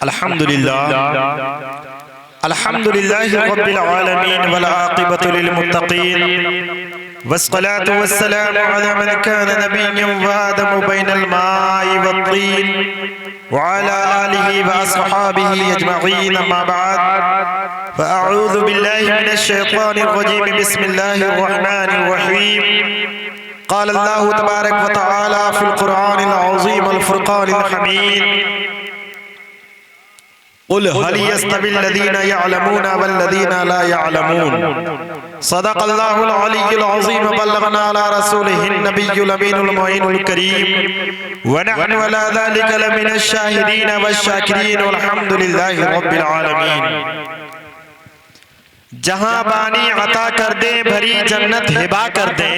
अल्हम्दुलिल्लाहि रब्बिल आलमीन वल आक़िबतु लिल मुत्तक़ीन वस्सलातु वस्सलामु अला मन काना नबिय्यन व आदमु बैनल माइ वत्तीन व अला आलिहि व अस्हाबिहि अजमईन अम्मा बाद फ़अऊज़ु बिल्लाहि मिनश शैतानिर रजीम बिस्मिल्लाहिर रहमानिर रहीम क़ाल अल्लाहु तबारक व तआला फ़िल क़ुरआनिल अज़ीम वल फ़ुरक़ानिल हमीद क़ुल हल यस्तविल लज़ीना यअलमूना वल्लज़ीना ला यअलमून सदक़ल्लाहुल अलिय्युल अज़ीम बल्लगना अला रसूलिहिन नबिय्युल अमीनुल मुईनुल करीम व नहनु अला ज़ालिका लमिनश शाहिदीन वश्शाकिरीन वल्हम्दुलिल्लाहि रब्बिल आलमीन। जहां बानी अता कर दे भरी जन्नत हिबा कर दे,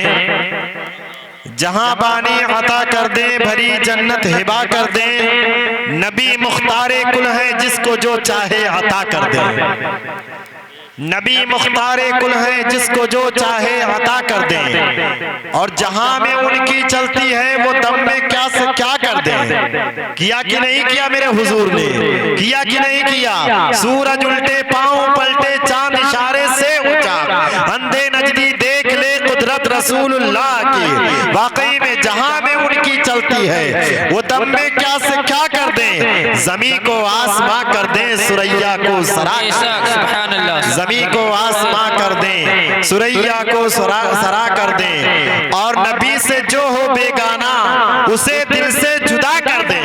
जहां बानी अता कर दे भरी जन्नत हिबा कर दे, नबी मुख्तारे कुल है जिसको जो चाहे अता कर दे, नबी मुख्तारे कुल है जिसको जो चाहे अता कर दे। और जहां में उनकी चलती है वो दम में क्या से क्या कर दे। किया कि नहीं किया मेरे हुजूर ने, किया कि नहीं किया। सूरज उल्टे पांव पलटे चांद इशारे से ऊंचा, अंधे नजदी देख ले कुदरत रसूलुल्लाह की। वाकई में जहां में उनकी चलती है वो दम में क्या से क्या कर दे। जमी को आसमां कर दे सुरैया को सरा, जमी को आसमां कर दे सुरैया को सरा कर दे। और नबी से जो हो बेगाना उसे दिल से जुदा कर दे।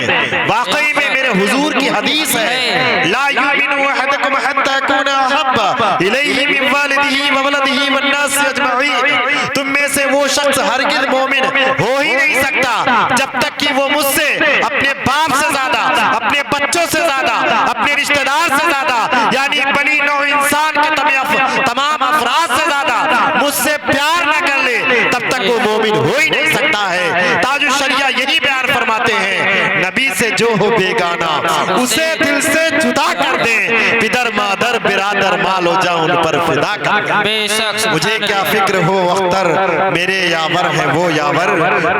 वाकई में मेरे हुजूर की हदीस है, ला युमिनु अहदुकुम हत्ता यकूना अहब्बा इलैहि मिन वालिदिही व वलदिही वन नास अजमईन। तुम में से वो शख्स हरगिज़ मोमिन हो ही नहीं सकता जब तक कि वो मुझसे अपने बाप से ज्यादा, अपने बच्चों से ज्यादा, अपने रिश्तेदार से ज्यादा, यानी बनी नौ इंसान के तमाम अफराद से ज्यादा मुझसे प्यार न कर ले, तब तक वो मोमिन हो ही नहीं सकता है। ताजुल शरिया यही बयान फरमाते हैं, नबी से जो हो बेगाना उसे दिल से जुदा कर दे। पिदर मादर बिरादर मालो जा उन पर फिदा कर। मुझे क्या फिक्र हो अख्तर मेरे यावर है वो यावर,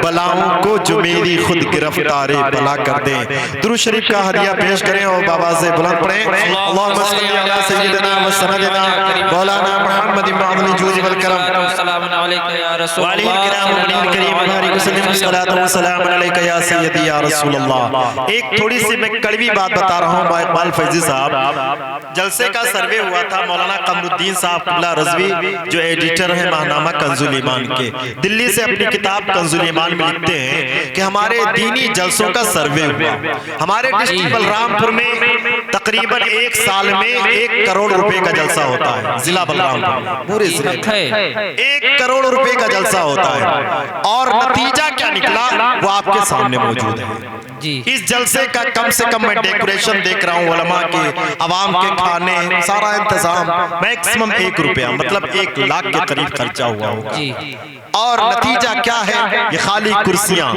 बलाओं को जो मेरी खुद गिरफ्तारे भला कर दे। दुरूद शरीफ का हदिया पेश करें और बाबा से बुलंद पढ़ें। अल्लाहुम्मा सल्ली अला सय्यिदिना व सनदिना मौलाना मुहम्मद इब्न अब्दुल जूद वल करम सलामुन अलैका या रसूल अल्लाह किराम मुनीर करीम बारिक वसल्लम सल्लल्लाहु अलैहि वसल्लम अलैका या सय्यदी या रसूल अल्लाह। एक थोड़ी सी मैं कड़वी बात बता रहा हूं। इकबाल फैजी साहब जलसे का सर्वे हुआ था, मौलाना कमरुद्दीन साहब किबला रज़वी जो एडिटर है माहनामा कंजुल ईमान के, दिल्ली से अपनी किताब कंजुल ईमान में लिखते हैं कि हमारे दीनी जलसों का सर्वे हुआ। हमारे डिस्ट्रिक्ट बलरामपुर में तकरीबन एक साल में 1 करोड़ रुपए का जलसा होता है। जिला बलरामपुर पूरे जिले में 1 करोड़ रुपए का जलसा होता है। और नतीजा क्या निकला वो आपके सामने मौजूद है जी। इस जलसे का कम से कम मैं डेकोरेशन देख रहा हूँ, उलमा के, अवाम के खाने, सारा इंतजाम मैक्सिमम 1 रुपया मतलब 1 लाख के करीब खर्चा हुआ होगा। और नतीजा क्या है, ये खाली कुर्सियां,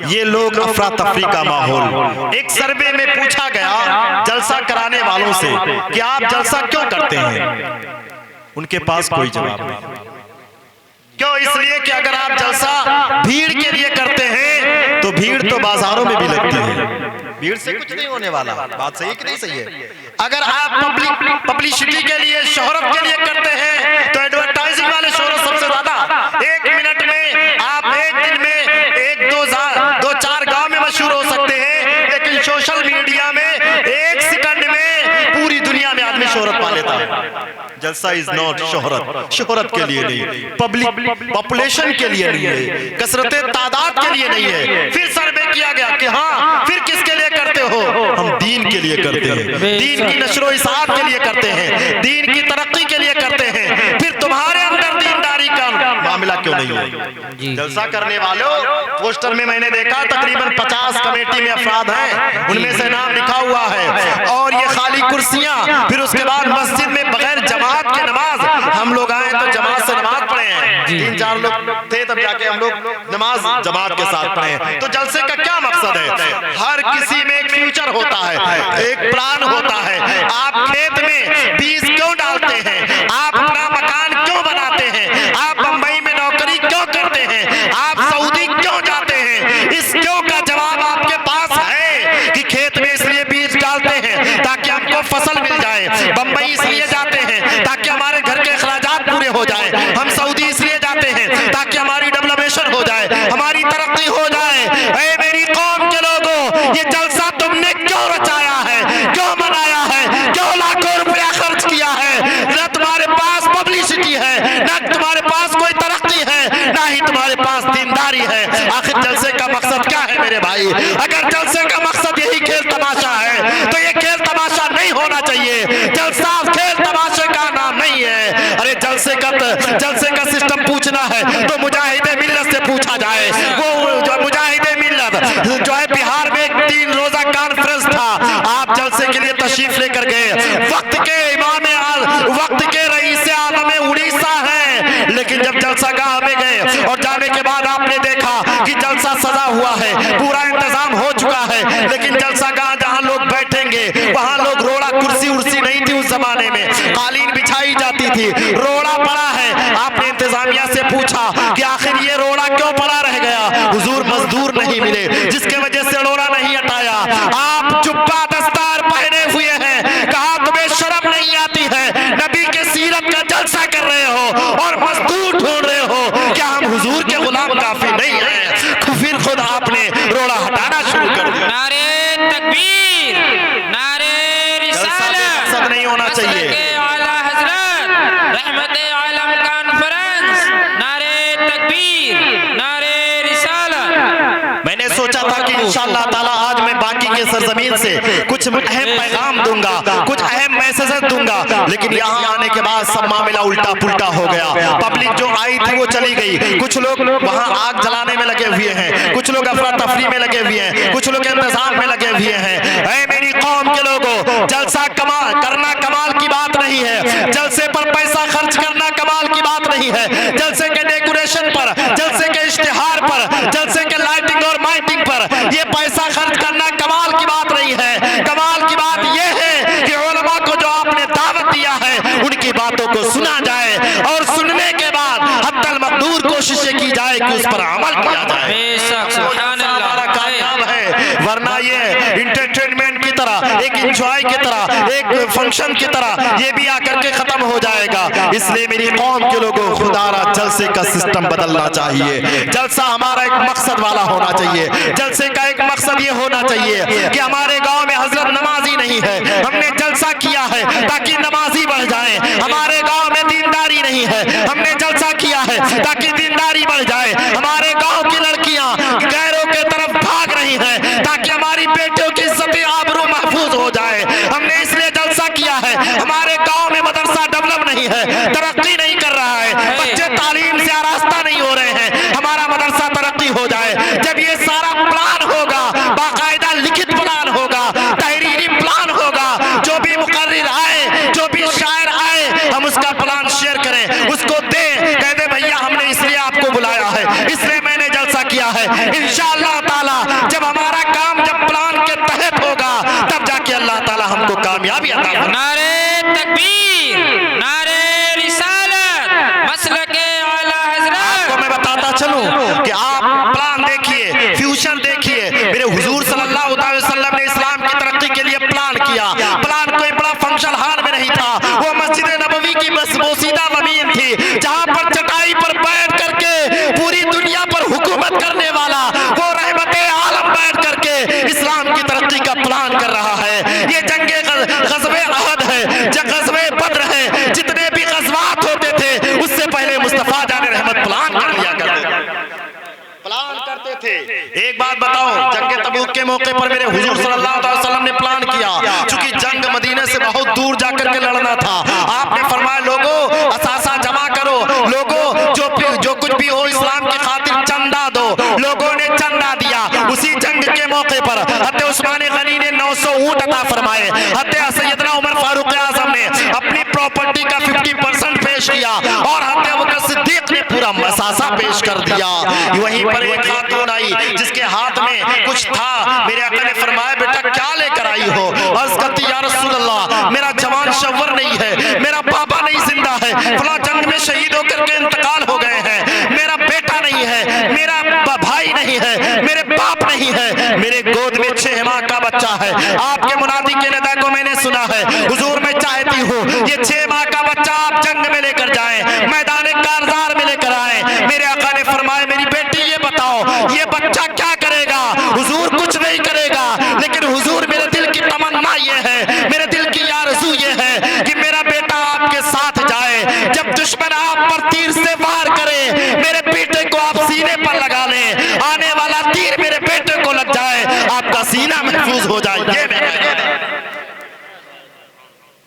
ये लोग अफरा तफरी का माहौल। एक सर्वे में पूछा गया जलसा कराने वालों से कि आप जलसा क्यों करते हैं, उनके पास कोई जवाब नहीं। क्यों? इसलिए कि अगर आप जलसा भीड़ के लिए करते हैं तो भीड़ तो बाजारों में भी लगती है, भीड़ से कुछ नहीं होने वाला। बात सही कि नहीं सही है? अगर आप पब्लिसिटी के लिए, शोहरत के लिए करते हैं तो एडवर्टाइजिंग वाले शोहरत सबसे ज्यादा। 1 मिनट में आप 1 दिन में 1-2-4 गांव में मशहूर हो सकते हैं, लेकिन सोशल मीडिया में 1 सेकंड में पूरी दुनिया में आदमी शोहरत पा लेता है। जलसा इज नॉट शोहरत, शोहरत के लिए नहीं, पब्लिक पॉपुलेशन के लिए नहीं है, कसरत तादाद के लिए नहीं है। फिर सर्वे किया गया कि हाँ फिर किसके लिए करते हो, हम दीन के लिए करते हैं, दीन की नशरो इशाअत के लिए करते हैं, दीन की तरक्की के लिए करते हैं। फिर तुम्हारे अंदर दीनदारी का मामला क्यों नहीं है? जलसा करने वालों, पोस्टर में मैंने देखा तकरीबन 50 कमेटी में अफराद हैं, उनमें से नाम लिखा हुआ है। और ये खाली कुर्सियां, फिर उसके बाद मस्जिद में बगैर जमात के नमाज, हम लोग आए तो जमात से नमाज पढ़े हैं, 3-4 लोग थे तब जाके हम लोग नमाज जमात के साथ पढ़े हैं। तो जलसे का क्या मकसद है? हर किसी में एक फ्यूचर होता है, एक प्लान होता है। आप खेत में बीज क्यों डालते हैं, आप अपना मकान क्यों बनाते हैं, आप बंबई में नौकरी क्यों करते हैं, आप सऊदी क्यों जाते हैं? इस क्यों का जवाब आपके पास है कि खेत में इसलिए बीज डालते हैं को फसल मिल जाए। बंबई इसलिए जाते हैं ताकि हमारे घर के अखराजात पूरे हो जाए। हम सऊदी इसलिए जाते हैं ताकि हमारी डेवलपमेंट हो जाए, हमारी तरक्की हो जाए। ऐ मेरी कौम के लोगों, ये जलसा तुमने क्यों रचाया है, क्यों मनाया है, क्यों लाखों रुपया खर्च किया है? न तुम्हारे पास पब्लिसिटी है, न तुम्हारे पास कोई तरक्की है, ना ही तुम्हारे पास दीनदारी है। आखिर जलसे का मकसद क्या है मेरे भाई? अगर जलसे का मकसद यही खेल तमाशा है तो ये खेल तमाशा नहीं होना चाहिए। जलसा खेल तमाशे का नाम नहीं है। अरे जलसे का सिस्टम पूछना है तो मुजाहिदे मिल्लत से पूछा जाए। वो जो मुजाहिदे मिल्लत जो है बिहार में 3 रोजा कॉन्फ्रेंस था, आप जलसे के लिए तशरीफ लेकर गए। वक्त के इमाम वक्त के रईस आलम उड़ीसा है, लेकिन जब जलसा गाह में गए और जाने के बाद आपने देखा कि जलसा सजा हुआ है, पूरा इंतजाम हो चुका है, लेकिन जलसा गाह जहां लोग बैठेंगे वहां लोग रोड़ा कुर्सी उर्सी नहीं थी। उस जमाने में कालीन बिछाई जाती थी, रोड़ा पड़ा है। आपने इंतजामिया से पूछा कि आखिर ये रोड़ा क्यों पड़ा रह गया? हुजूर मजदूर नहीं मिले जिसके वजह से रोड़ा नहीं हटाया। आप जुब्बा दस्तार पहने हुए हैं, कहा तुम्हें शर्म नहीं आती है? नबी के सीरत का जलसा कर रहे हो और मजदूर ढूंढ रहे हो। क्या हम हुजूर के गुलाम काफी नहीं है? फिर खुद आपने रोड़ा हटाना शुरू कर दिया। नारे तकबीर, नारे रिसालत, सब नहीं होना चाहिए। आला हजरत रहमते आलम कॉन्फ्रेंस, नारे तकबीर, नारे रिसालत। मैंने सोचा था कि इंशाअल्लाह ताला आज मैं बाकी के सरजमीन से कुछ अहम पैगाम दूंगा, कुछ अहम मैसेजेस दूंगा, लेकिन यहाँ आने के बाद सब मामला उल्टा पुल्टा हो गया। पब्लिक जो आई थी वो चली गई। कुछ लोग वहाँ आग जलाने में लगे हुए हैं, कुछ लोग अफरा तफरी में लगे हुए हैं, कुछ लोग इंतजाम में लगे हुए हैं। ऐ मेरी कौम के लोगों, जलसा करना कमाल की बात नहीं है, जलसे पर पैसा खर्च करना कमाल की बात नहीं है। जलसे के डेकोरेशन पर, जलसे के इश्तिहार पर, जलसे के लाइटिंग और माइटिंग पर ये पैसा खर्च करना कमाल की बात नहीं है। कमाल की बात यह है कि उलमा को जो आपने दावत दिया है उनकी बातों को सुना जाए और सुनने के बाद हद्दल मकदूर कोशिशें की जाए कि उस पर अमल किया जाए। हमारा कामयाब है, वरना ये इंटरटेनमेंट की तरह, एक इंजॉय की तरह, एक फंक्शन की तरह ये भी आकर के खत्म हो जाएगा। इसलिए मेरी कौम के लोगों, खुदारा जलसे का सिस्टम बदलना चाहिए। जलसा हमारा एक मकसद वाला होना चाहिए। जलसे का एक मकसद ये होना चाहिए कि हमारे गांव में हजरत नमाजी नहीं है, हमने जलसा किया है ताकि नमाजी बढ़ जाए। हमारे गांव में दीनदारी नहीं है, हमने जलसा किया है ताकि दीनदारी बढ़ जाए। हमारे गांव की लड़कियां गैरों के तरफ भाग रही हैं ताकि हमारी बेटियों की इज्जत आबरू महफूज हो जाए। हमने इसलिए जलसा किया है। हमारे गांव में मदरसा डेवलप नहीं है, तरक्की नहीं कर रहा है, बच्चे तालीम से आरास्ता नहीं हो रहे हैं, हमारा मदरसा तरक्की हो जाए। जब ये सारा प्लान होगा, बाकायदा लिखित प्लान होगा, तहरीरी प्लान होगा, जो भी मुकर्रिर आए, जो भी शायर आए, हम उसका प्लान शेयर करें, उसको दें, कह दे भैया हमने इसलिए आपको बुलाया है, इसलिए मैंने जलसा किया है। इंशाअल्लाह ताला जब हमारा काम जब प्लान के तहत होगा तब जाके अल्लाह ताला हमको कामयाबी अता फरमाएगा। नारे तकबीर, नारे रिसालत, मसलके आला हजरत। आपको मैं बताता चलूं कि आप प्लान देखिए, फ्यूचर देखिए। मेरे हुजूर सल्लल्लाहु अलैहि वसल्लम ने इस्लाम की तरक्की के लिए प्लान किया। प्लान कोई बड़ा फंक्शन हॉल में नहीं था, वो मस्जिद नबवी की बस बोसीदा जमीन थी जहां पर चटाई पर बैठ करके पूरी दुनिया पर हुकूमत करने वाला वो रहमते आलम बैठ करके इस्लाम की तरक्की का प्लान कर रहा है। ये जंगे गज़वे अहद है, गज़वे बद्र है, जितने भी गज़वात होते थे उससे पहले मुस्तफा जान रहमत प्लान कर लिया करते थे। एक बात बताओ, जंग तबूक के मौके पर मेरे हुजूर सल्लल्लाहु अलैहि वसल्लम ने प्लान किया, क्योंकि जंग मदीने से बहुत दूर जाकर के लड़ना था। आपने फरमाया लोगों असासा जमा करो, लोगों जो कुछ भी हो इस्लाम की खातिर चंदा दो। लोगों ने चंदा दिया। उसी जंग के मौके पर हज़रत उस्मान गनी ने 900 ऊंट अता फरमाए। हज़रत सैयदना उमर फारूक आज़म ने अपनी प्रॉपर्टी का 50% पेश किया और हज़रत अबू बकर सिद्दीक ने पूरा मसासा पेश कर दिया। वहीं पर एक खातून आई जिसके हाथ में कुछ था। मेरे आका ने फरमाया बेटा क्या लेकर आई हो? अर्ज़ करती या रसूल अल्लाह मेरा जवान शव्वर नहीं है, मेरा बाबा नहीं जिंदा है, फला जंग में शहीद होकर के इंतकाल हो गए हैं, मेरा बेटा नहीं है, मेरा भाई नहीं है, मेरे बाप नहीं है, मेरे गोद में 6 माह का बच्चा है। आपके मुनादी के नदा को मैंने सुना है, हुजूर मैं चाहती हूँ ये 6 माह का बच्चा आप जंग में लेकर जाएं, मैदान कारजार में लेकर आए। मेरे आका ने फरमाया मेरी बेटी ये बताओ ये बच्चा क्या करेगा? हुजूर कुछ नहीं करेगा, लेकिन हुजूर मेरे दिल की तमन्ना ये है, मेरे दिल की आरज़ू ये है कि मेरा बेटा आपके साथ जाए। जब दुश्मन आप पर तीर से वार करे, मेरे बेटे को आप सीने पर लगा लें, आने वाला तीर मेरे बेटे को लग जाए, आपका सीना महफूज हो जाए। ये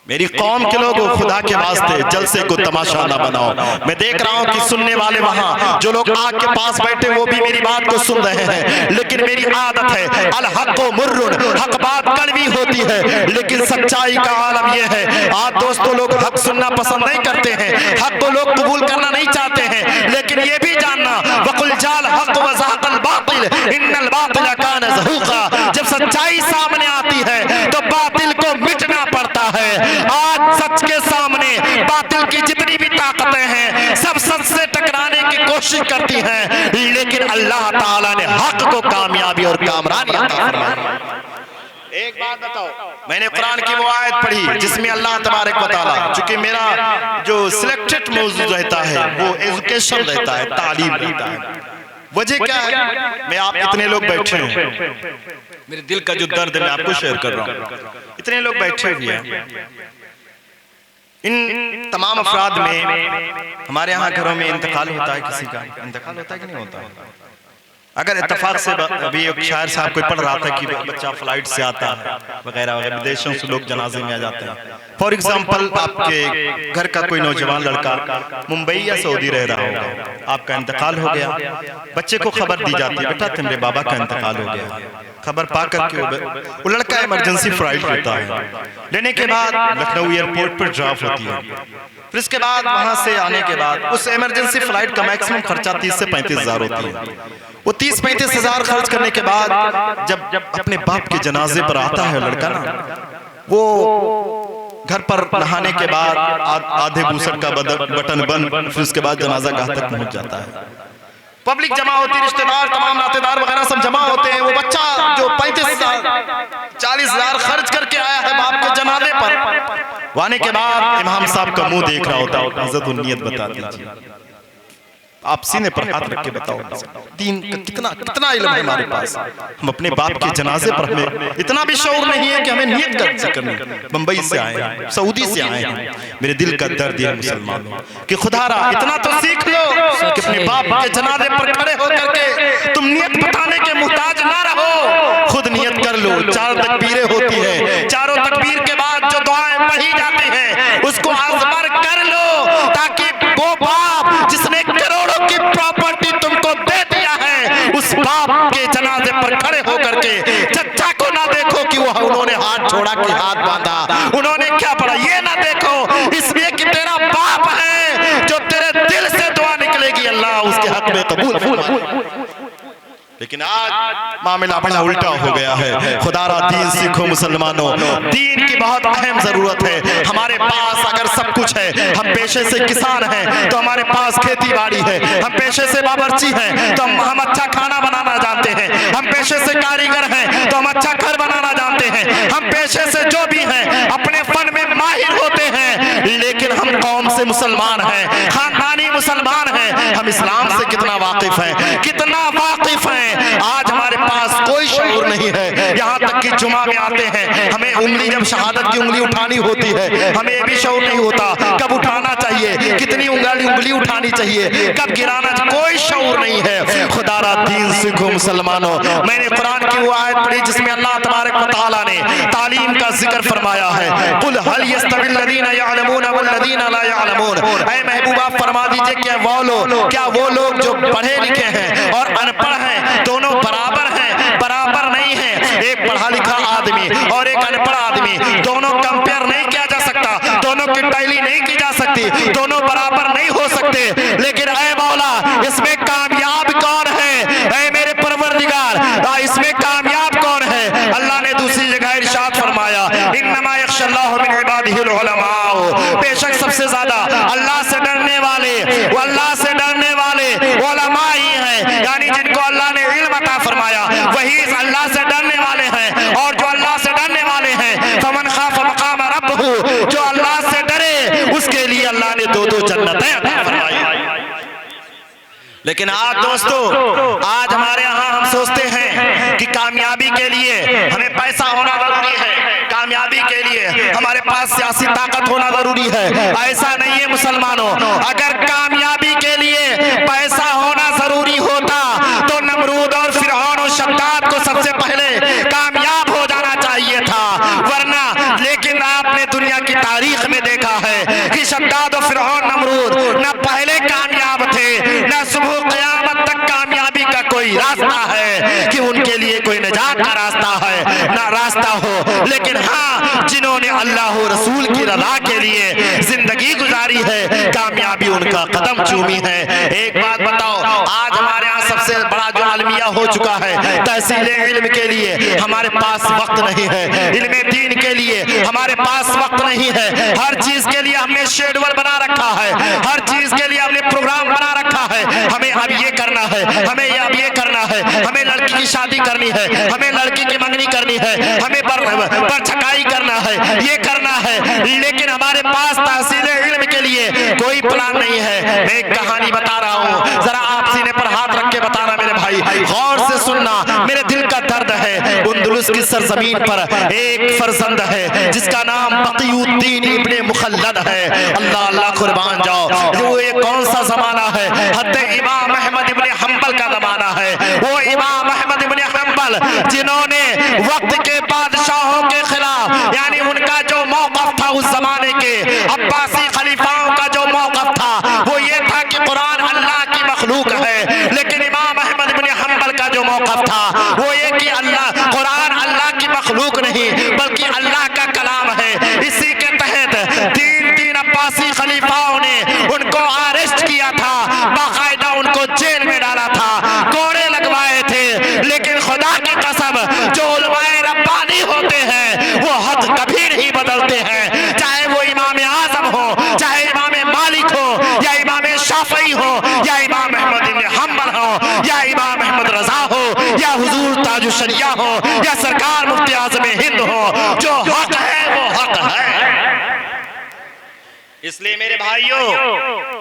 मेरी कौम के लोगों, खुदा के वास्ते जलसे को तमाशा ना बनाओ। मैं देख रहा हूँ कि सुनने वाले वहाँ जो लोग आग के पास बैठे वो भी मेरी बात को सुन रहे हैं, लेकिन मेरी आदत है अल हक़्क़ु मुर्रुन, हक बात कड़वी होती है, लेकिन सच्चाई का आलम यह है आज दोस्तों लोग हक सुनना पसंद नहीं करते हैं, हक को लोग कबूल करना नहीं चाहते हैं, लेकिन ये भी जानना वकुल जाल हक़ व ज़हक़ल बातिल इन्नल बातिल कान ज़हूक़ा, जब सच्चाई सामने आती है तो बातिल को मिटना पड़ता है। आज सच के सामने बातिल की जितनी भी ताकतें हैं सब सच से टकराने की कोशिश करती हैं, लेकिन अल्लाह ताला ने हक को कामयाबी और कामरानी अता फरमाई। एक बात बताओ, मैंने कुरान की वो आयत पढ़ी जिसमें अल्लाह तबारक व तआला, चूंकि मेरा जो सिलेक्टेड मौजूद रहता है वो एजुकेशन रहता है, तालीम रहता है। वजह क्या है? मैं आप इतने लोग बैठे हैं, मेरे दिल का जो दर्द है मैं आपको शेयर कर रहा हूँ। इतने लोग बैठे हुए हैं, इन तमाम अफराद में हमारे यहाँ घरों में इंतकाल होता है, किसी का इंतकाल होता है कि नहीं होता? अगर इत्तेफाक से अभी एक शायर साहब कोई पढ़ रहा था कि बच्चा फ्लाइट से आता है वगैरह वगैरह, विदेशों से लोग जनाजे में आ जाते हैं। फॉर एग्जाम्पल आपके घर का कोई नौजवान लड़का मुंबई या सऊदी रह रहा होगा, आपका इंतकाल हो गया, बच्चे को खबर दी जाती है बेटा तुम्हारे बाबा का इंतकाल हो गया। खबर पा करके वो लड़का इमरजेंसी फ्लाइट लेता है, लेने के बाद लखनऊ एयरपोर्ट पर ड्रॉप होती है, फिर इसके बाद वहां से आने के बाद उस इमरजेंसी फ्लाइट का मैक्सिमम खर्चा 30 से 35 हज़ार होती है। वो 30-35 हज़ार खर्च करने के बाद जब अपने बाप के जनाजे पर आता है लड़का ना, वो घर पर नहाने के बाद आधे बूसट का बटन बंद, फिर उसके बाद जनाजा गाह तक पहुंच जाता है, पब्लिक जमा होती है, रिश्तेदार तमाम नातेदार वगैरह सब जमा होते हैं। वो बच्चा जो 35-40 हज़ार खर्च करके आया है बाप के जनाजे पर, आने के बाद इमाम साहब का मुंह देख रहा होता है, इज्जत और नियत बता दीजिए, आप सीने पर हाथ रख के बताओ दीन का कितना इल्म है हमारे पास। हम अपने बाप के जनाजे पर हमें इतना भी शौर नहीं है कि हमें नियत करनी। बंबई से आए हैं, सऊदी से आए हैं, मेरे दिल का दर्द है मुसलमानों कि खुदारा इतना तो सीख लो कि अपने बाप के जनाजे पर खड़े होकर के तुम नियत बताने के मुहताज ना रहो, खुद नियत कर लो। 4 तकबीरें होती है, चारों तकबीर के बाद जो दुआएं पढ़ी जाती हैं उसको अज़बर कर लो, ताकि वो बाप जिसने करोड़ों की प्रॉपर्टी तुमको दे दिया है उस बाप के जनाजे पर खड़े होकर के चचा को ना देखो कि वो उन्होंने हाथ छोड़ा कि हाथ बांधा, उन्होंने क्या पढ़ा ये ना देखो, इसलिए कि तेरा बाप है जो तेरे दिल से दुआ निकलेगी अल्लाह उसके हक में कबूल फरमाए। लेकिन आज मामला बड़ा उल्टा हो गया है। खुदारा दीन सीखो मुसलमानों, दीन की बहुत अहम जरूरत है। हमारे पास अगर सब कुछ है, हम पेशे से किसान हैं तो हमारे पास खेती बाड़ी है, हम पेशे से बावर्ची हैं तो हम अच्छा खाना बनाना जानते हैं, हम पेशे से कारीगर हैं तो हम अच्छा घर बनाना जानते हैं, हम पेशे से जो भी हैं अपने फन में माहिर होते हैं, लेकिन हम कौम से मुसलमान हैं, खानदानी मुसलमान हैं, हम इस्लाम से कितना वाकिफ हैं, कितना वाकिफ हैं। आज हमारे पास कोई शऊर नहीं है, यहाँ तक कि जुमा में आते हैं हमें उंगली, जब शहादत की उंगली उठानी होती है हमें ये भी शऊर नहीं होता कब उठाना चाहिए, कितनी उंगली उठानी चाहिए, कब गिराना, कोई शऊर नहीं है। खुदारा दीन सीखो मुसलमानों। मैंने कुरान की वो आयत पढ़ी जिसमें अल्लाह तबारक व तआला ने तालीम का जिक्र फरमाया है, कुल हल यस्तविल लदीना यअलमून वल लदीना ला यअलमून, ऐ महबूबा फरमा दीजिए क्या वो लोग जो पढ़े लिखे हैं और अनपढ़ हैं दोनों बराबर हैं? बराबर नहीं है। एक पढ़ा लिखा आदमी और एक अनपढ़ आदमी दोनों कंपेयर नहीं किया जा सकता, दोनों की टैली नहीं की जा सकती, दोनों बराबर नहीं हो सकते। लेकिन ऐ मौला इसमें कामयाब कौन है? ऐ मेरे परवरदिगार इसमें कामयाब कौन है? अल्लाह ने दूसरी जगह इरशाद फरमाया, इन्नमा यख्शल्लाहु मिन इबादिहिल उलमा, बेशक सबसे ज्यादा अल्लाह से डरने वाले वो अल्लाह से डरने वाले उलमा ही हैं, यानी जिनको अल्लाह ने इल्म अता फरमाया वही अल्लाह से डरने वाले हैं। और जो अल्लाह से डरने वाले हैं फमन खाफ लेकिन आज दोस्तों, आज हमारे यहाँ हम सोचते हैं कि कामयाबी के लिए हमें पैसा होना जरूरी है, कामयाबी के लिए हमारे पास सियासी ताकत होना जरूरी है। ऐसा नहीं है मुसलमानों, अगर कामयाबी के लिए पैसा होना जरूरी होता तो नमरूद और फिरौन और शद्दाद को सबसे पहले कामयाब हो जाना चाहिए था, वरना। लेकिन आपने दुनिया की तारीख में देखा है कि शद्दाद और फिरौन नमरूद न पहले कामयाब थे, न सुबह क़यामत तक कामयाबी का कोई रास्ता है कि उनके लिए कोई निजात का रास्ता है, ना रास्ता हो। लेकिन हाँ, जिन्होंने अल्लाह और रसूल की रज़ा के लिए जिंदगी गुजारी है, कामयाबी उनका कदम चूमी है। एक बात बताओ, आज हमारे यहाँ सबसे बड़ा जो अलमिया हो चुका है, तहसील इल्म के लिए हमारे पास वक्त नहीं है, इल्म दीन के लिए हमारे पास वक्त नहीं है। हर चीज के लिए हमने शेड्यूल बना रखा है, हर चीज के लिए हमने प्रोग्राम बना रखा है। हमें अब ये करना है, हमें अब ये करना है, हमें लड़की की शादी करनी है, हमें लड़की की मंगनी करनी है, हमें बरछकाई करना है, ये करना है। लेकिन हमारे पास तहसील इल्म के लिए कोई प्लान नहीं है। मैं एक कहानी बता रहा हूँ, जरा आप सीने पर हाथ रख के बताना मेरे भाई, गौर से सुनना, मेरे दिल का दर्द है। उंदुलुस की सरजमीन पर एक फर्जंद है जिसका नाम बक़ीउद्दीन इब्ने मुखल्लद है। अल्लाह अल्लाह कुर्बान जाओ। वो ये कौन सा जमाना है? हत्ते इमाम अहमद इब्ने हंबल का जमाना है। वो इमाम अहमद इब्ने हंबल जिन्होंने वक्त के बादशाहों के खिलाफ, यानी उनका जो मौक़िफ़ था उस जमाने के अब्बासी खलीफाओं का जो मौक़िफ़ था वो ये था कि कुरान अल्लाह की मखलूक है। लेकिन इमाम अहमद इब्ने हंबल का जो मौक़िफ़ था वो ये कि कुरान अल्लाह की मखलूक नहीं बल्कि अल्लाह का कलाम है। इसी के तहत तीन अब्बासी खलीफाओं ने उनको अरेस्ट किया था, बाकायदा उनको जेल में डाला था, कोड़े लगवाए थे। लेकिन खुदा की कसम, जो उलमाए रब्बानी होते हैं वो हक कभी नहीं बदलते हैं, चाहे वो इमाम आज़म हो, चाहे इमाम मालिक हो, या इमाम शाफ़ई हो, या इमाम अहमद इब्ने हंबल हो, या इमाम अहमद रज़ा हो, या हुजूर ताजुश शरिया हो, या सरकार मुफ्ती आज़म हिंद हो। जो हक है वो हक है। इसलिए मेरे भाइयों,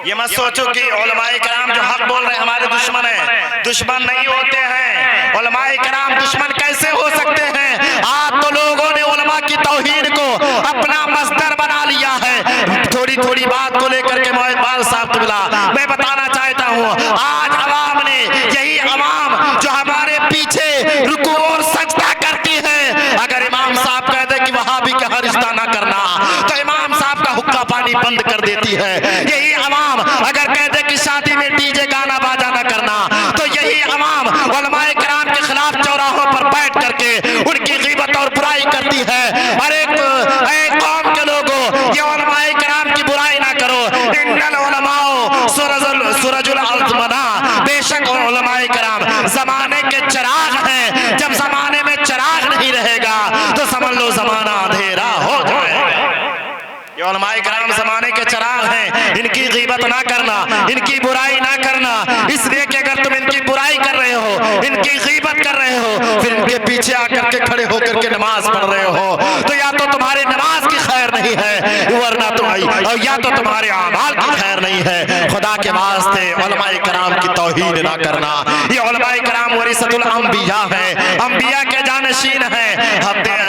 ये मत सोचो कि उलमाए कराम जो हक बोल रहे हैं हमारे दुश्मन हैं। दुश्मन नहीं होते हैं उलमाए कराम, दुश्मन कैसे हो सकते हैं? आज तो लोगों ने उलमा की तौहीन को अपना मस्दर बना लिया है। थोड़ी थोड़ी बात को लेकर के मोहब्बाल साहब तुबला मैं बताना चाहता हूँ, आज अवाम ने, यही अवाम जो हमारे पीछे रुकू और सजदा करती है, अगर इमाम साहब कह दे कि वहाबी का रिश्ता ना करना तो इमाम साहब का हुक्का पानी बंद कर देती है। यही अवाम अगर कह दे कि शादी में डीजे गाना बाजा ना करना तो यही अवाम उलमाए कराम के खिलाफ चौराहों पर बैठ करके उनकी गीबत और बुराई करती है। अरे कौम के लोगों, ये उलमाए कराम की बुराई ना करो। इन्नल उलमाओ सुरजुल अज़मना, बेशक उलमाए कराम जमाने के चिराग हैं। जब जमाने में चिराग नहीं रहेगा तो समझ लो जमाना अंधेरा हो जाएगा। ये उलमाए कराम जमाने के चिराग हैं, इनकी गीबत ना करना, इनकी बुराई ना करना। इसलिए कि अगर तुम इनकी बुराई कर रहे हो, इनकी गीबत कर रहे हो, फिर इनके पीछे आकर के खड़े होकर के नमाज पढ़ रहे हो, तो या तो तुम्हारी नमाज की खैर नहीं है, वरना या तो तुम्हारे आमाल की खैर नहीं है। खुदा के वास्ते उलमाए कराम की तौहीन ना करना। ये उलमाए कराम वरिसतुल अंबिया है, अंबिया के जानशीन है।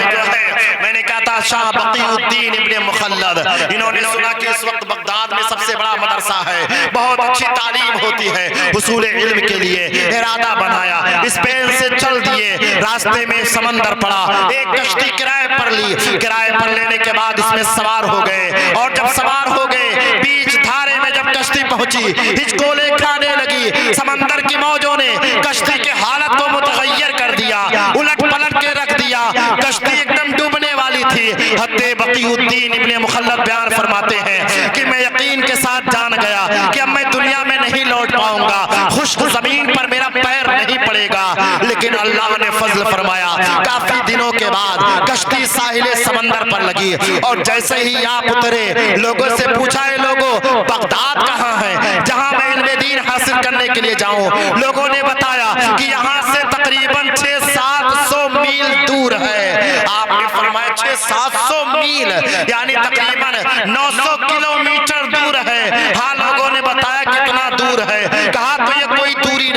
जो है मैंने कहा था शाह बक़ीउद्दीन इब्ने मुखल्लद, इन्होंने सुना कि इस वक्त बगदाद में सबसे बड़ा मदरसा है, बहुत अच्छी तालीम होती है। हुसूल इल्म के लिए इरादा बनाया, स्पेन से चल दिए, रास्ते में समंदर पड़ा, एक कश्ती किराए पर ली, किराए पर लेने के बाद इसमें सवार हो गए। और जब सवार हो गए, बीच धारे में जब कश्ती पहुंची, हिचकोले खाने लगी, समंदर की मौजों ने कश्ती के हालत को मुतगय्यर कर दिया, उलट पलट के रख दिया, कश्ती एकदम डूबने वाली थी। हत्ते बक़ीउद्दीन इब्ने मुखल्लद बयान फरमाते हैं कि मैं यकीन के साथ जान गया कि अब मैं दुनिया में नहीं लौट पाऊंगा, खुश्क जमीन पर मेरा पैर नहीं पड़ेगा। लेकिन अल्लाह ने फजल फरमाया, काफी दिनों के बाद कश्ती साहिले समंदर पर लगी, और जैसे ही आप उतरे, लोगों से पूछा है लोगों बगदाद कहाँ है जहाँ मैं इल्म दीन हासिल करने के लिए जाऊँ? लोगों ने बताया कि यहाँ से तकरीबन 600-700 मील दूर है। आपने फरमाया 600-700 मील यानी तकरीबन 900 किलोमीटर दूर है। हाँ, लोगों ने बताया कितना दूर है, कहा तो ये कोई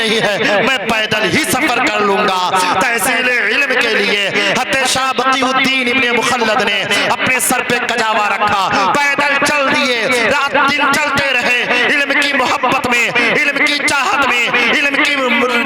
नहीं है, मैं पैदल ही सफर कर लूंगा। तहसील इल्म के लिए हज़रत शाह बकीउद्दीन इब्ने मुखल्लद ने अपने सर पे कजावा रखा, पैदल चल दिए, रात दिन चलते रहे। इल्म की मोहब्बत में, इल्म की चाहत में, इल्म की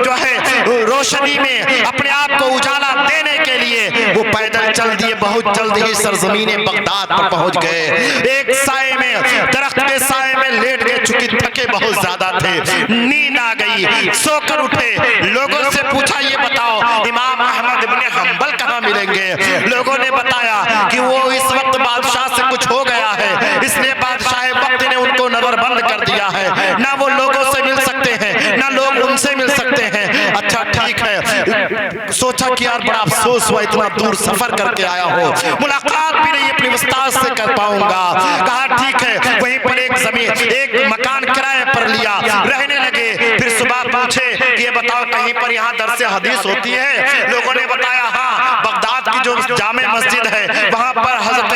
जो है रोशनी में अपने आप को उजाला देने के लिए वो पैदल चल दिए। बहुत जल्द ही सरजमीने बगदाद पर पहुंच गए। एक साए में, दरख्त के साए में लेट गए, चूंकि थके बहुत ज्यादा थे, नींद आ गई, सोकर उठे। लोगों से पूछा, ये बताओ इमाम अहमद इब्ने हंबल कहाँ मिलेंगे? लोगों ने बताया कि वो इस वक्त बादशाह से कुछ हो गया है, इसलिए बादशाह वक्त ने उनको नजरबंद कर दिया है, ना वो लोगों से मिल सकते हैं, ना लोग उनसे मिल सकते हैं। अच्छा ठीक है, सोचा कि यार बड़ा अफसोस हुआ, इतना दूर सफर करके आया हो, मुलाकात भी नहीं अपने उस्ताद से कर पाऊंगा। कहा ठीक है, वहीं पर एक जमीन, एक मकान किराए पर लिया, रहने लगे। फिर सुबह पूछे कि ये बताओ कहीं पर यहाँ दरसे हदीस होती है? लोगों ने बताया हाँ, बगदाद की जो जामे मस्जिद है वहाँ पर हजरत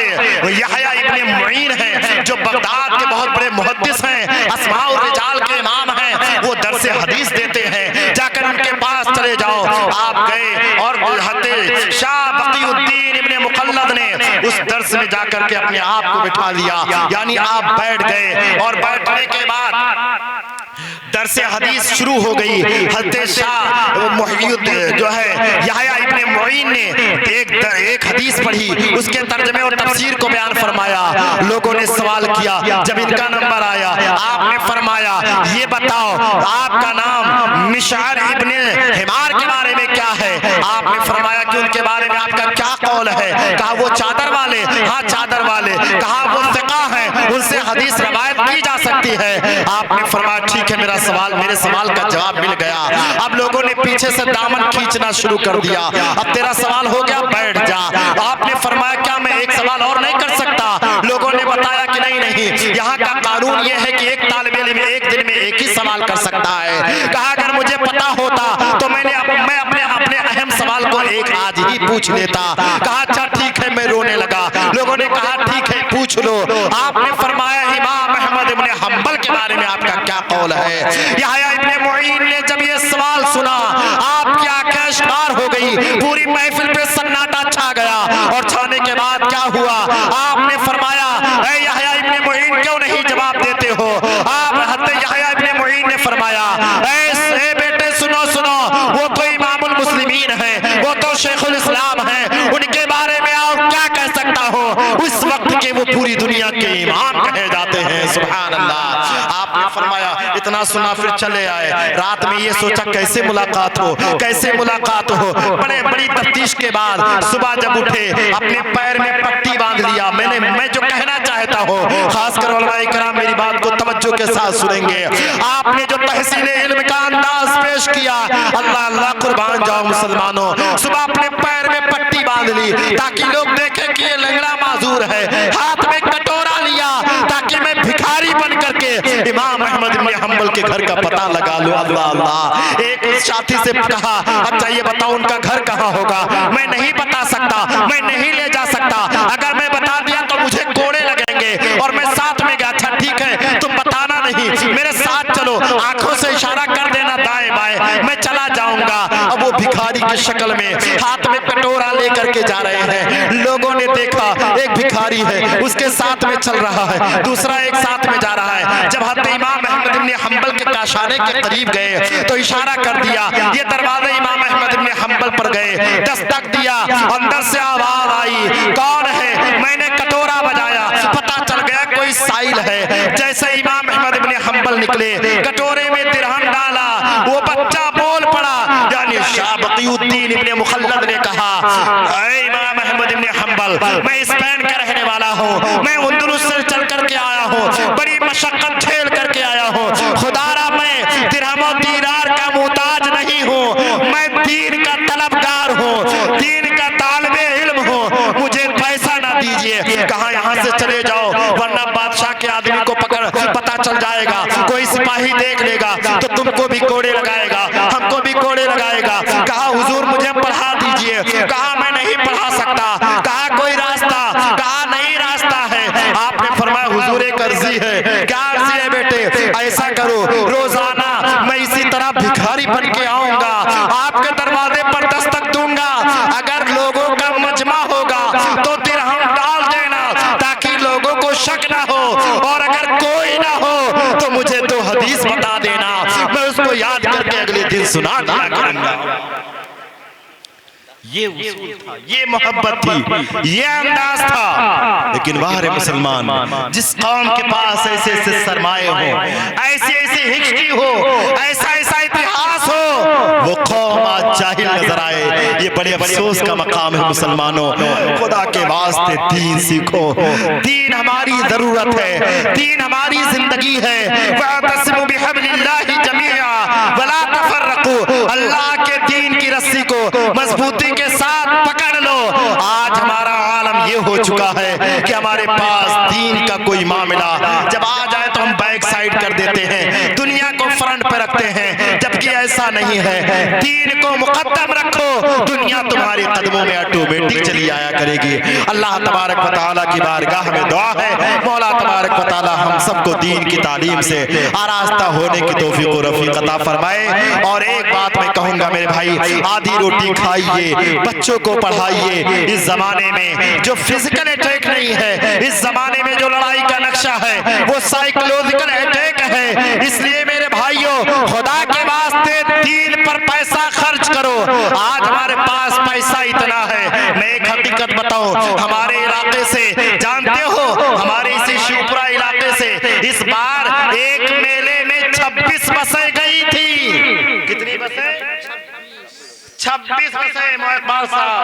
यहया इब्ने मुईन है, जो बगदाद के बहुत बड़े मुहद्दिस हैं, अस्माउर रिजाल के इमाम हैं, वो दरसे हदीस देते हैं, जाकर उनके पास चले जाओ। आप गए और हज़रत शाह बकीउद्दीन इब्ने मुखल्लद ने उस दर्स में जाकर के अपने आप को बिठा लिया, यानी आप बैठ गए। और बैठने के बाद दरसे हदीस शुरू हो गई। हज़रत शाह मुहीउद्दीन जो है यहया इब्ने मुईन ने एक हदीस पढ़ी, उसके तर्जमे और तफसीर को बयान फरमाया। लोगों ने सवाल किया, जब इनका नंबर आया आपने फरमाया ये बताओ आपका नाम मिशअर इब्ने हिमार के बारे में क्या है? आपने फरमाया कि उनके बारे में आपका क्या कौल है? कहा वो चादर वाले? हाँ चादर वाले। कहा वो सिका है, उनसे हदीस रवायत की जा सकती है? आपने फरमाया ठीक है, मेरे सवाल का जवाब मिल गया। अब लोगों ने पीछे से दामन खींचना शुरू कर दिया, अब तेरा सवाल हो गया, बैठ जा। आपने फरमाया क्या मैं एक सवाल और नहीं कर सकता? लोगों ने बताया कि नहीं, यहाँ का कानून यह है कि एक तालिब इल्म एक दिन में एक ही सवाल कर सकता है। कहा अगर मुझे पता होता तो मैं अपने अहम सवाल को एक आज ही पूछ लेता। कहा अच्छा ठीक है, मैं रोने लगा। लोगों ने कहा ठीक है पूछ लो। आपने फरमाया इमाम अहमद इब्ने हंबल के बारे में आपका क्या कौल है? यहया इब्ने मुईन ने जब ये सवाल सुना आपकी आंखें अश्कार हो गई, पूरी महफिल पे सन्नाटा छा गया। और छाने के बाद क्या हुआ? आपने फरमाया ऐ यहया इब्ने मुईन क्यों नहीं जवाब देते हो? आप हज़रत यहया इब्ने मुईन ने फरमाया ऐ बेटे सुनो सुनो, वो तो इमामुल मुस्लिमीन है, वो तो शेखुल इस्लाम है, उनके बारे में आप क्या कह सकता हो? उस वक्त के वो पूरी दुनिया के इमाम कहे जाते हैं। सुभान अल्लाह। आपने फरमाया इतना सुना फिर चले आए। रात में ये सोचा कैसे मुलाकात हो, कैसे मुलाकात हो। बड़ी तफ्तीश के बाद सुबह जब उठे अपने पैर में पट्टी बांध लिया। मैं जो कहना चाहता हूँ, खासकर उलमाए किराम मेरी बात को तवज्जो के साथ सुनेंगे। आपने जो तहसील इल्म का अंदाज पेश किया, अल्लाह अल्लाह कुर्बान जाओ मुसलमानों। सुबह अपने पैर में पट्टी बांध ली ताकि लोग देखें कि ये लंगड़ा माजूर है। हाथ में कटोरा लिया ताकि मैं भिखारी बन करके इमाम अहमद इब्ने हंबल के घर का पता लगा लो। अल्लाह अल्लाह। एक साथी से कहा अच्छा ये बताओ उनका घर कहाँ होगा? मैं नहीं बता सकता, मैं नहीं ले जा सकता, अगर मैं बता दिया तो मुझे कोड़े लगेंगे। और मैं साथ में गया। अच्छा ठीक है तुम बताना नहीं, मेरे साथ चलो, आंखों से इशारा कर देना दाएं बाएं, मैं चला जाऊंगा। अब वो भिखारी की शक्ल में हाथ में कटोरा लेकर के जा रहे हैं। लोगों ने देखा एक भिखारी है, उसके साथ में चल रहा है, दूसरा एक साथ में जा रहा है। जब हज़रत इमाम अहमद इब्ने हंबल के काशाने के करीब गए तो इशारा कर दिया। ये दरवाजे इमाम अहमद इब्ने हंबल पर गए, दस्तक दिया, अंदर से आवाज आई कौन है? मैंने कटोरा बजाया, पता चल गया कोई साइल है। जैसे इमाम अहमद इब्ने हंबल निकले, कटोरे में दिरहम डाला, वो बच्चा बोल पड़ा। यानी शाह बकीउद्दीन इब्ने मुखल्लद ने कहा ऐ इमाम अहमद इब्ने हंबल, मैं स्पेन का रहने वाला हूँ, मैं अंदलुस से चल करके आया हूँ, बड़ी मशक्कत झेल करके आया हूँ। खुदारा मैं दिरहम और दीनार का मुहताज नहीं हूँ, मैं दीन का तलबगार हूँ, दीन का तालिबे इल्म हूँ, मुझे पैसा ना दीजिए। कहा यहाँ से चले जाओ वरना बादशाह के आदमी को पता चल जाएगा, कोई सिपाही देख लेगा तो तुमको भी कोड़े लगाएगा, हमको भी कोड़े लगाएगा। कहा हुजूर मुझे पढ़ा दीजिए। कहा मैं नहीं पढ़ा सकता। कहा कोई रास्ता? कहा नहीं रास्ता है। आपने फरमाया हुजूर एक अर्जी है। क्या अर्जी है बेटे? ऐसा करो रोजाना मैं इसी तरह भिखारी बन सुना दिया करूंगा। ये उसूल था, ये मोहब्बत थी, ये अंदाज था। लेकिन वाह रे मुसलमान, जिस कौम के पास ऐसे ऐसे सरमाए हो, ऐसी ऐसी हिस्ट्री हो, ऐसा ऐसा इतिहास हो, वो कौम आज जाहिल नजर आए। ये बड़े अफसोस का मकाम है मुसलमानों। खुदा के वास्ते दीन सीखो, दीन हमारी जरूरत है, दीन हमारी जिंदगी है। वअतसिमू बिहब्लिल्लाहि जमीआ वला तफर्रकू, अल्लाह के दीन की रस्सी को मजबूती के साथ पकड़ लो। आज हमारा आलम ये हो चुका है कि हमारे पास दीन का कोई मामला जब आ जाए तो हम बैक साइड कर देते हैं, दुनिया को फ्रंट पे रखते हैं, जबकि ऐसा नहीं है। दीन को मुकद्दम रखो, दुनिया तुम्हारे कदमों में ऑटोमेटिक चली आया करेगी। अल्लाह तबारक व तआला की बारगाह में दुआ है, मौला तबारक व तआला हम सबको दीन की तालीम से आरास्ता होने की तौफीक व रफीक अता फरमाए। और एक बात मैं कहूंगा मेरे भाई, आधी रोटी खाइए, बच्चों को पढ़ाइए। इस जमाने में जो फिजिकल अटैक नहीं है, इस जमाने में जो लड़ाई का नक्शा है वो साइकोलॉजिकल अटैक है। इसलिए मेरे भाइयों, खुदा के वास्ते दीन पर पैसा खर्च करो। आज हमारे पास पैसा इतना है, मैं एक हकीकत बताऊं, हमारे इलाके से जानते हो, हमारे इसी शिवपुरा इलाके से इस बार एक मेले में 26 बसें गई थी। कितनी बसें? 26 बसें। मोहब्बात साहब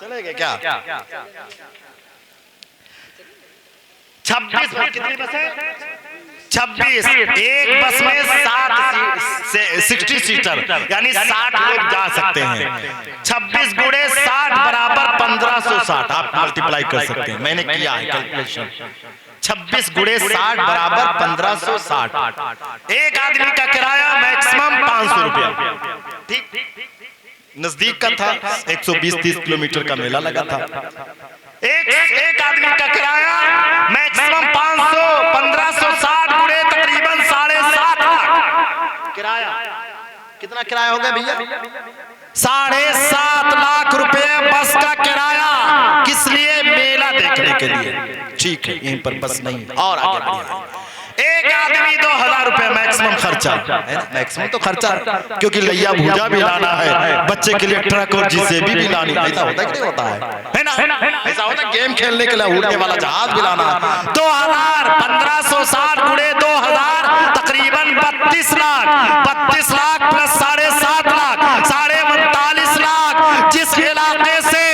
चले गए क्या? 26 में कितनी बसें? 26। एक बस में 60 सीटर, यानी 60 लोग जा सकते हैं। 26 गुणे 60 बराबर 1560। आप मल्टीप्लाई कर सकते हैं, मैंने किया है कैलकुलेशन। 26 गुणे 60 बराबर 1560। एक आदमी का किराया मैक्सिमम 500 रुपया। ठीक, नजदीक का था, 120-30 किलोमीटर का मेला लगा था। एक आदमी का किराया मैक्सिमम 500, 1560 गुणे तकरीबन 7.5 लाख किराया। कितना किराया हो गया भैया? 7.5 लाख रुपए बस का किराया। किस लिए? मेला देखने के लिए। ठीक है, यहीं पर बस नहीं और आगे बढ़िए। एक आदमी 2000 रुपए मैक्सिमम खर्चा है ना? मैक्सिमम तो खर्चा, क्योंकि लैया भूजा भी लाना है, बच्चे के लिए ट्रक और जेसीबी भी लानी। ऐसा होता है कि नहीं होता है ना? ऐसा होता है गेम खेलने के लिए उड़ने वाला जहाज भी लाना है। 2000, 1560 गुणे 2000 तकरीबन 32 लाख। 32 लाख प्लस 7.5 लाख, 39.5 लाख। जिस इलाके से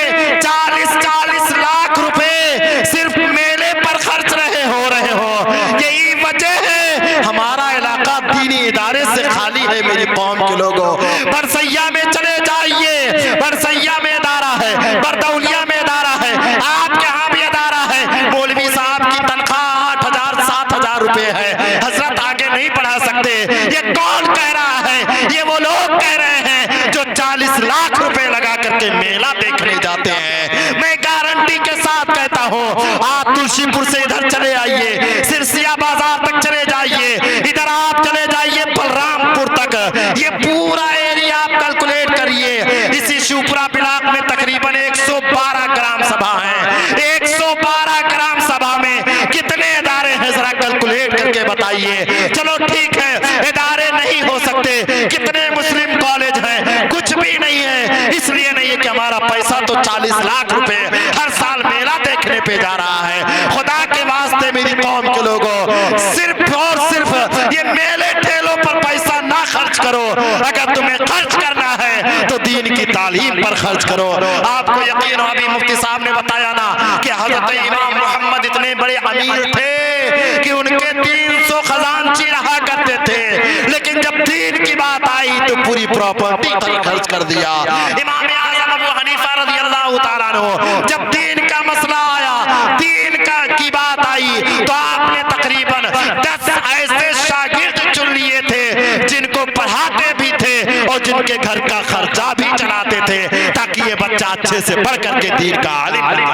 40 लाख रुपए सिर्फ मेले पर खर्च हो रहे हो, यही वजह है हमारा इलाका दीनी इदारे से खाली है। मेरी कौम के लोगों, बरसैया में चले जाइए, बरसैया में इदारा है, बरदौलिया में इदारा है, आपके यहाँ भी इदारा है। मौलवी साहब की तनख्वाह 8,000-7,000 रुपए है। हजरत आगे नहीं बढ़ा सकते। ये कौन कह रहा है? ये वो लोग कह रहे हैं जो 40 लाख रुपए लगा करके मेला देखने जाते हैं। मैं गारंटी के साथ कहता हूँ, आप तुलसीपुर से इधर चले आइए, सिरसिया बाजार तक चले जाइए, इधर आप चले जाइए बलरामपुर तक, ये पूरा एरिया आप कैलकुलेट करिए। इसी शिवपुरा ब्लॉक में तकरीबन 112 ग्राम सभा है। 112 ग्राम सभा में कितने इदारे हैं, जरा कैलकुलेट करके बताइए। चलो ठीक है, इदारे नहीं हो सकते, कितने मुस्लिम कॉलेज हैं? कुछ भी नहीं है। इसलिए नहीं है कि हमारा पैसा तो 40 लाख रुपए हर साल मेला देखने पे जा रहा है। खुदा के वास्ते मेरी कौम के लोगों, सिर्फ और सिर्फ ये मेले ठेलों पर पैसा ना खर्च करो। अगर तुम्हें खर्च करना है तो दीन की तालीम पर खर्च करो। आपको यकीन हो, अभी मुफ्ती साहब ने बताया ना कि हजरत इमाम मोहम्मद इतने बड़े अमीर थे कि उनके 300 खजानची रहा करते थे, लेकिन जब दीन की बात आई तो पूरी प्रॉपर्टी पर खर्च कर दिया। इमाम आज़म अबू हनीफा रज़ियल्लाहु ताला अन्हु, जब दीन का मसला आया, दीन का की बात आई, तो आपने तकरीबन 10 ऐसे शागिर्द चुन लिए थे जिनको पढ़ाते भी थे और जिनके घर का खर्चा भी चलाते थे, ताकि ये बच्चा अच्छे से पढ़ करके दीन का आलिम बने।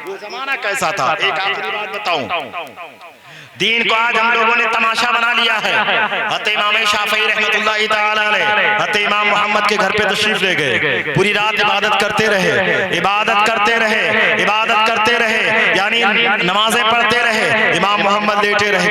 वो जमाना कैसा था? एक आखिरी बात बताऊं, दीन को आज हम लोगों ने तमाशा बना लिया है। हज़रत इमाम शाफ़ी रहमतुल्लाहि तआला अलैह हज़रत इमाम मोहम्मद के घर पे तशरीफ ले गए, पूरी रात इबादत करते रहे, इबादत करते रहे, इबादत करते रहे, यानी नमाजें पढ़ते रहे, इमाम मोहम्मद लेटे रह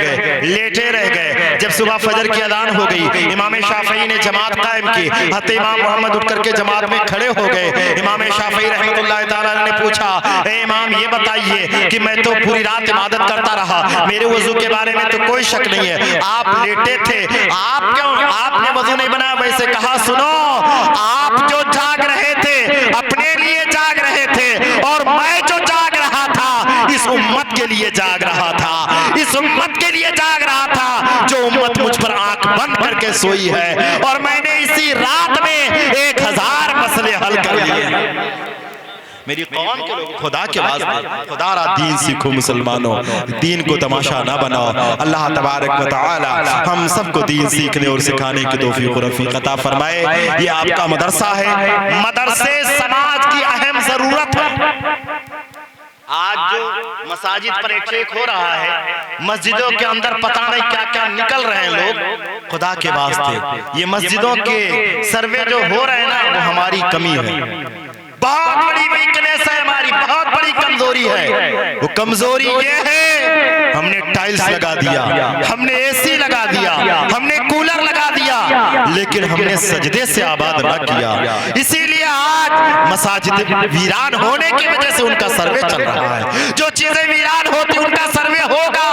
गए। जब सुबह फजर की अजान हो गई, इमाम शाफई ने जमात कायम की। हत्ते इमाम मोहम्मद उठ करके जमात में खड़े हो गए। इमाम शाफई रहमतुल्लाह ताला ने पूछा, ए इमाम ये बताइए कि मैं तो पूरी रात इबादत करता रहा, मेरे वजू के बारे में तो कोई शक नहीं है, आप लेटे थे, आपने वजू नहीं बनाया? वैसे कहा, सुनो, आप जो जाग रहे थे अपने लिए जाग रहे थे, और मैं जो जाग रहा था इस उम्मत के लिए जाग रहा था, इस उम्मत के लिए जाग रहा था जो उम्मत मुझ पर आंख बंद करके सोई है, और मैंने इसी रात में 1000 मसले हल कर लिए। मेरी कौम के लोग, खुदा के वास्ते, खुदा रा दीन सीखो मुसलमानों, दीन को तमाशा ना बनाओ। अल्लाह तबारक व तआला हम सबको दीन सीखने और सिखाने की तौफीक और रफीक अता फरमाए। ये आपका मदरसा है, मदरसे समाज की अहम जरूरत है। आज जो मसाजिद पर अटैक हो रहा है, मस्जिदों के अंदर पता नहीं क्या क्या निकल रहे हैं लोग, खुदा के वास्ते ये मस्जिदों के सर्वे जो हो रहे हैं ना, वो हमारी कमी है, बहुत बड़ी वीकनेस है हमारी, बहुत बड़ी कमजोरी है। वो कमजोरी ये है, हमने टाइल्स लगा दिया, हमने एसी लगा दिया, हमने कूलर लगा दिया, लेकिन हमने सजदे से आबाद न किया। इसीलिए आज मसाजिद वीरान होने की वजह से उनका सर्वे चल रहा है। जो चीजें वीरान होती उनका सर्वे होगा।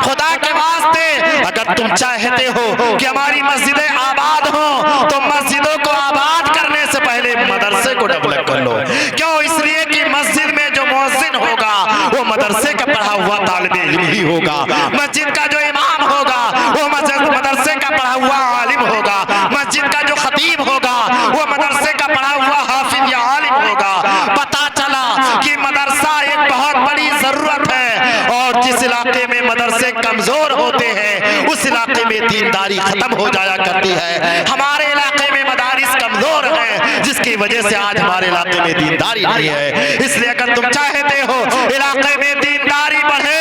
खुदा के वास्ते अगर तुम चाहते हो कि हमारी मस्जिदें आबाद हो, तो मस्जिदों को आबाद करने से पहले मदरसे को डेवलप कर लो। क्यों? इसलिए कि मस्जिद में जो मुअज्जिन होगा वो मदरसे का पढ़ा हुआ तालिबे इल्म ही होगा। मस्जिद का जो इमाम होगा वो मदरसे का पढ़ा हुआ आलिम होगा। मस्जिद का जो खतीब होगा वो मदरसे का पढ़ा हुआ हाफिज या आलिम होगा। पता चला कि मदरसा एक बहुत बड़ी जरूरत है, और जिस इलाके में मदरसे कमजोर होते हैं उस इलाके में दीनदारी खत्म हो जाया करती है। हमारे इलाके में मदारिस कमजोर है, जिसकी वजह से आज हमारे इलाके में दीनदारी नहीं है। इसलिए अगर तुम चाहते हो इलाके में दीनदारी बढ़े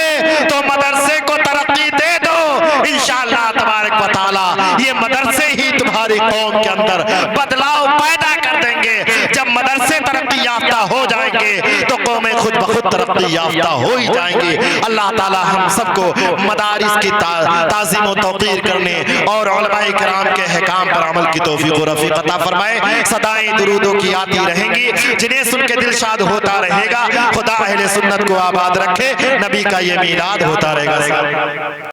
तो मदरसे को तरक्की दे दो। इंशाअल्लाह तबारक व तआला ये मदरसे ही तुम्हारी कौम के अंदर बदलाव पैदा कर देंगे। जब मदरसे तरक्की याफ्ता हो जाएंगे तो कौमें खुद ब खुद तरक्की याफ्ता हो ही जाएंगी। अल्लाह ताला हम सबको मदारिस की ताज़ीम व तौक़ीर करने और उलमाए किराम के अहकाम पर अमल की तौफीक और रफ़ीक अता फरमाए। सदाएं दुरूदों की आती रहेंगी, जिन्हें सुन के दिल शाद होता रहेगा। खुदा अहले सुन्नत को आबाद रखे, नबी का ये मीलाद होता रहेगा।